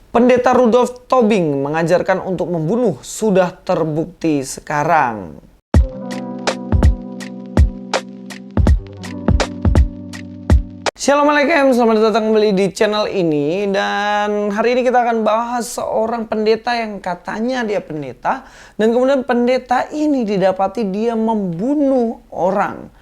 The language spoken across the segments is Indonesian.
Pendeta Rudolf Tobing mengajarkan untuk membunuh sudah terbukti sekarang. Assalamualaikum, selamat datang kembali di channel ini. Dan hari ini kita akan bahas seorang pendeta yang katanya dia pendeta, dan kemudian pendeta ini didapati dia membunuh orang.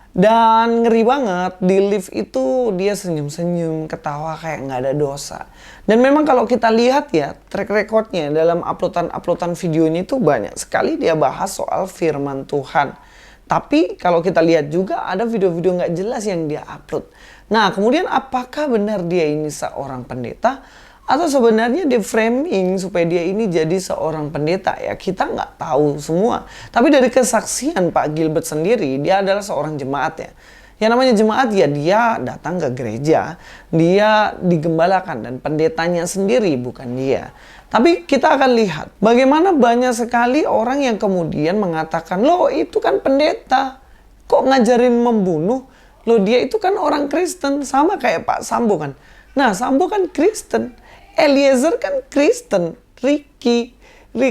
Dan ngeri banget, di lift itu dia senyum-senyum, ketawa kayak nggak ada dosa. Dan memang kalau kita lihat ya, track recordnya dalam uploadan video ini tuh banyak sekali dia bahas soal firman Tuhan. Tapi kalau kita lihat juga ada video-video nggak jelas yang dia upload. Nah, kemudian apakah benar dia ini seorang pendeta? Atau sebenarnya di framing supaya dia ini jadi seorang pendeta? Ya kita nggak tahu semua. Tapi dari kesaksian Pak Gilbert sendiri, dia adalah seorang jemaat ya. Yang namanya jemaat ya dia datang ke gereja, dia digembalakan dan pendetanya sendiri bukan dia. Tapi kita akan lihat bagaimana banyak sekali orang yang kemudian mengatakan, loh itu kan pendeta, kok ngajarin membunuh? Loh dia itu kan orang Kristen, sama kayak Pak Sambo kan. Nah Sambo kan Kristen, Eliezer kan Kristen, Ricky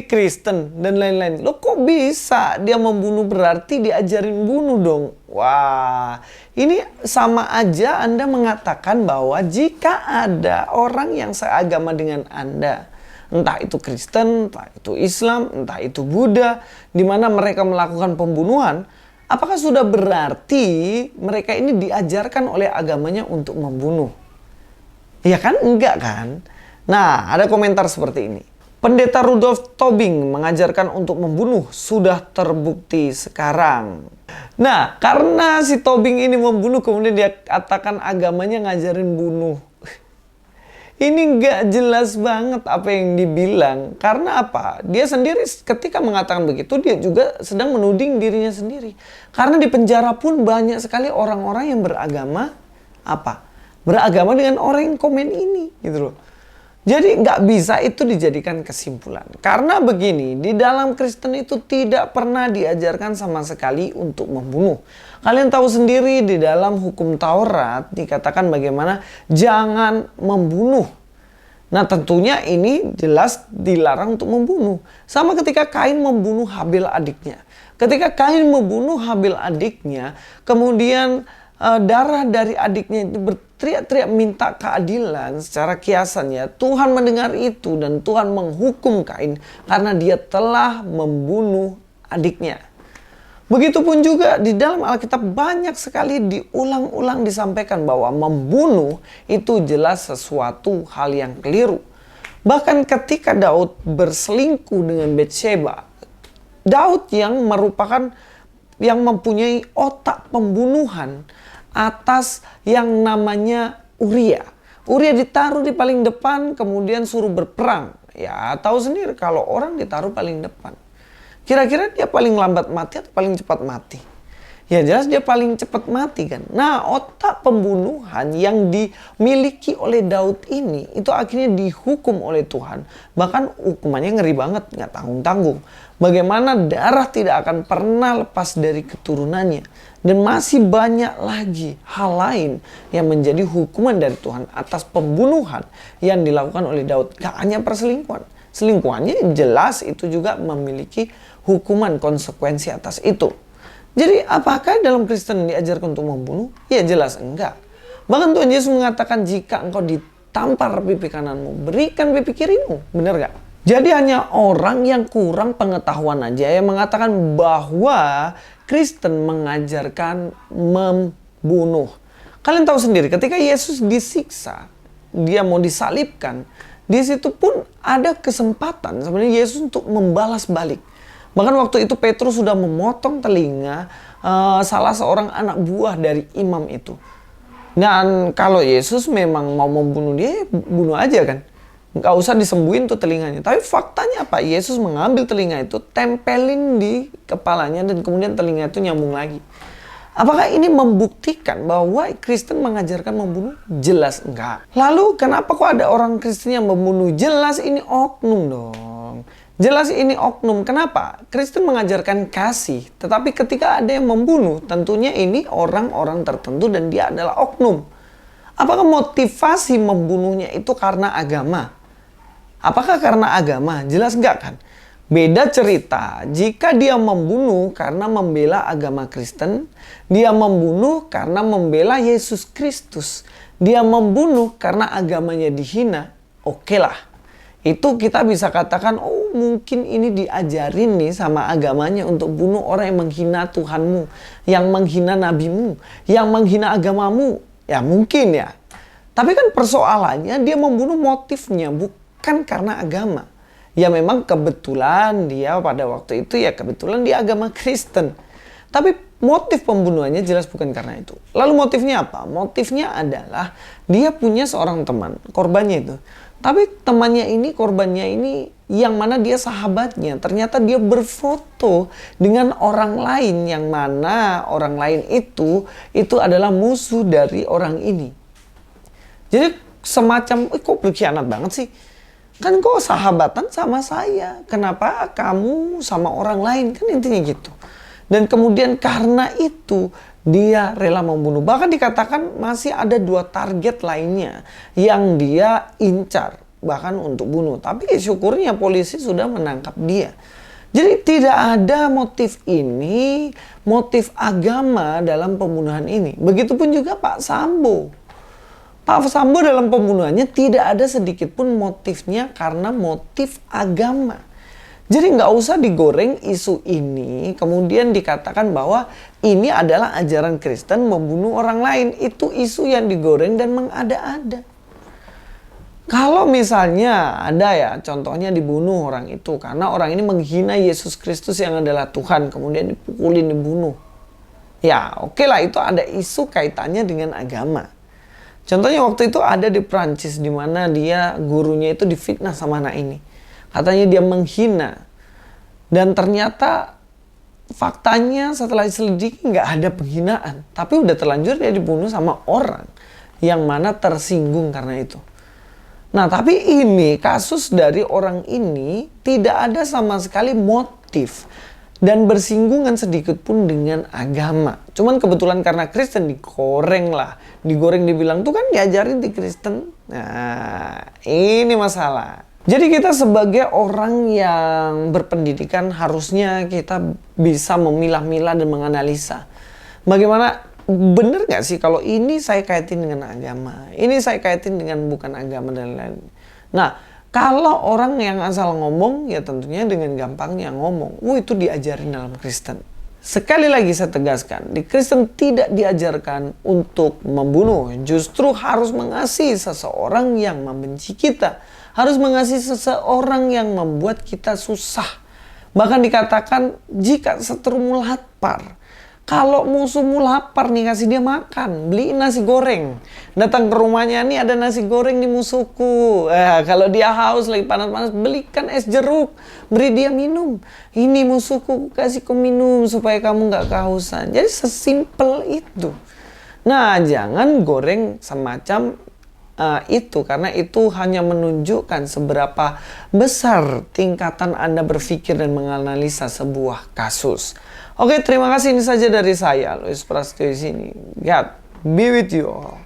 Kristen dan lain-lain. Loh kok bisa dia membunuh, berarti diajarin bunuh dong. Wah, ini sama aja Anda mengatakan bahwa jika ada orang yang seagama dengan Anda, entah itu Kristen, entah itu Islam, entah itu Buddha, di mana mereka melakukan pembunuhan, apakah sudah berarti mereka ini diajarkan oleh agamanya untuk membunuh? Ya kan enggak kan? Nah, ada komentar seperti ini. Pendeta Rudolf Tobing mengajarkan untuk membunuh sudah terbukti sekarang. Nah, karena si Tobing ini membunuh, kemudian dia katakan agamanya ngajarin bunuh. Ini nggak jelas banget apa yang dibilang. Karena apa? Dia sendiri ketika mengatakan begitu, dia juga sedang menuding dirinya sendiri. Karena di penjara pun banyak sekali orang-orang yang beragama apa? Beragama dengan orang yang komen ini, gitu loh. Jadi nggak bisa itu dijadikan kesimpulan. Karena begini, di dalam Kristen itu tidak pernah diajarkan sama sekali untuk membunuh. Kalian tahu sendiri di dalam hukum Taurat dikatakan bagaimana jangan membunuh. Nah tentunya ini jelas dilarang untuk membunuh. Sama ketika Kain membunuh Habil adiknya. Ketika Kain membunuh Habil adiknya, kemudian darah dari adiknya itu berteriak-teriak minta keadilan secara kiasan ya. Tuhan mendengar itu dan Tuhan menghukum Kain karena dia telah membunuh adiknya. Begitupun juga di dalam Alkitab banyak sekali diulang-ulang disampaikan bahwa membunuh itu jelas sesuatu hal yang keliru. Bahkan ketika Daud berselingkuh dengan Batsheba, Daud yang mempunyai otak pembunuhan atas yang namanya Uria. Uria ditaruh di paling depan, kemudian suruh berperang. Ya tahu sendiri kalau orang ditaruh paling depan, kira-kira dia paling lambat mati atau paling cepat mati? Ya jelas dia paling cepat mati kan. Nah otak pembunuhan yang dimiliki oleh Daud ini itu akhirnya dihukum oleh Tuhan. Bahkan hukumannya ngeri banget, nggak tanggung-tanggung. Bagaimana darah tidak akan pernah lepas dari keturunannya. Dan masih banyak lagi hal lain yang menjadi hukuman dari Tuhan atas pembunuhan yang dilakukan oleh Daud. Gak hanya perselingkuhan. Selingkuhannya jelas itu juga memiliki hukuman konsekuensi atas itu. Jadi apakah dalam Kristen diajarkan untuk membunuh? Ya jelas enggak. Bahkan Tuhan Yesus mengatakan jika engkau ditampar pipi kananmu, berikan pipi kirimu. Benar gak? Jadi hanya orang yang kurang pengetahuan aja yang mengatakan bahwa Kristen mengajarkan membunuh. Kalian tahu sendiri ketika Yesus disiksa, dia mau disalibkan, di situ pun ada kesempatan sebenarnya Yesus untuk membalas balik. Bahkan waktu itu Petrus sudah memotong telinga salah seorang anak buah dari imam itu. Dan kalau Yesus memang mau membunuh dia, bunuh aja kan. Nggak usah disembuhin tuh telinganya. Tapi faktanya apa? Yesus mengambil telinga itu, tempelin di kepalanya dan kemudian telinga itu nyambung lagi. Apakah ini membuktikan bahwa Kristen mengajarkan membunuh? Jelas enggak. Lalu kenapa kok ada orang Kristen yang membunuh? Jelas ini oknum dong. Jelas ini oknum. Kenapa? Kristen mengajarkan kasih. Tetapi ketika ada yang membunuh, tentunya ini orang-orang tertentu dan dia adalah oknum. Apakah motivasi membunuhnya itu karena agama? Apakah karena agama? Jelas enggak kan? Beda cerita jika dia membunuh karena membela agama Kristen, dia membunuh karena membela Yesus Kristus, dia membunuh karena agamanya dihina, oke lah. Itu kita bisa katakan, oh mungkin ini diajarin nih sama agamanya untuk bunuh orang yang menghina Tuhanmu, yang menghina nabimu, yang menghina agamamu. Ya mungkin ya. Tapi kan persoalannya dia membunuh motifnya bukan karena agama. Ya memang kebetulan dia pada waktu itu ya kebetulan dia agama Kristen. Tapi motif pembunuhannya jelas bukan karena itu. Lalu motifnya apa? Motifnya adalah dia punya seorang teman, korbannya itu. Tapi temannya ini, korbannya ini yang mana dia sahabatnya. Ternyata dia berfoto dengan orang lain yang mana orang lain itu adalah musuh dari orang ini. Jadi semacam, kok berkhianat banget sih? Kan kok sahabatan sama saya. Kenapa kamu sama orang lain? Kan intinya gitu. Dan kemudian karena itu dia rela membunuh. Bahkan dikatakan masih ada 2 target lainnya yang dia incar. Bahkan untuk bunuh. Tapi syukurnya polisi sudah menangkap dia. Jadi tidak ada motif ini, motif agama dalam pembunuhan ini. Begitupun juga Pak Sambo. Pak Sambo dalam pembunuhannya tidak ada sedikit pun motifnya karena motif agama. Jadi nggak usah digoreng isu ini, kemudian dikatakan bahwa ini adalah ajaran Kristen membunuh orang lain. Itu isu yang digoreng dan mengada-ada. Kalau misalnya ada ya, contohnya dibunuh orang itu karena orang ini menghina Yesus Kristus yang adalah Tuhan, kemudian dipukulin, dibunuh. Ya oke lah, itu ada isu kaitannya dengan agama. Contohnya waktu itu ada di Prancis di mana dia gurunya itu difitnah sama anak ini. Katanya dia menghina. Dan ternyata faktanya setelah diselidiki nggak ada penghinaan. Tapi udah terlanjur dia dibunuh sama orang yang mana tersinggung karena itu. Nah tapi ini kasus dari orang ini tidak ada sama sekali motif dan bersinggungan sedikit pun dengan agama. Cuman kebetulan karena Kristen digoreng lah. Digoreng dibilang tuh kan diajarin di Kristen. Nah ini masalah. Jadi kita sebagai orang yang berpendidikan harusnya kita bisa memilah-milah dan menganalisa. Bagaimana benar nggak sih kalau ini saya kaitin dengan agama. Ini saya kaitin dengan bukan agama dan lain-lain. Nah kalau orang yang asal ngomong, ya tentunya dengan gampangnya ngomong. Itu diajarin dalam Kristen. Sekali lagi saya tegaskan, di Kristen tidak diajarkan untuk membunuh. Justru harus mengasihi seseorang yang membenci kita. Harus mengasihi seseorang yang membuat kita susah. Bahkan dikatakan jika seterumu lapar. Kalau musuhmu lapar nih, kasih dia makan. Beliin nasi goreng. Datang ke rumahnya, nih ada nasi goreng di musuhku. Kalau dia haus lagi panas-panas, belikan es jeruk. Beri dia minum. Ini musuhku, kasih kau minum supaya kamu gak kehausan. Jadi sesimpel itu. Nah, jangan goreng semacam itu. Karena itu hanya menunjukkan seberapa besar tingkatan Anda berpikir dan menganalisa sebuah kasus. Oke, terima kasih. Ini saja dari saya, Louis Prasetyo di sini. God be with you all.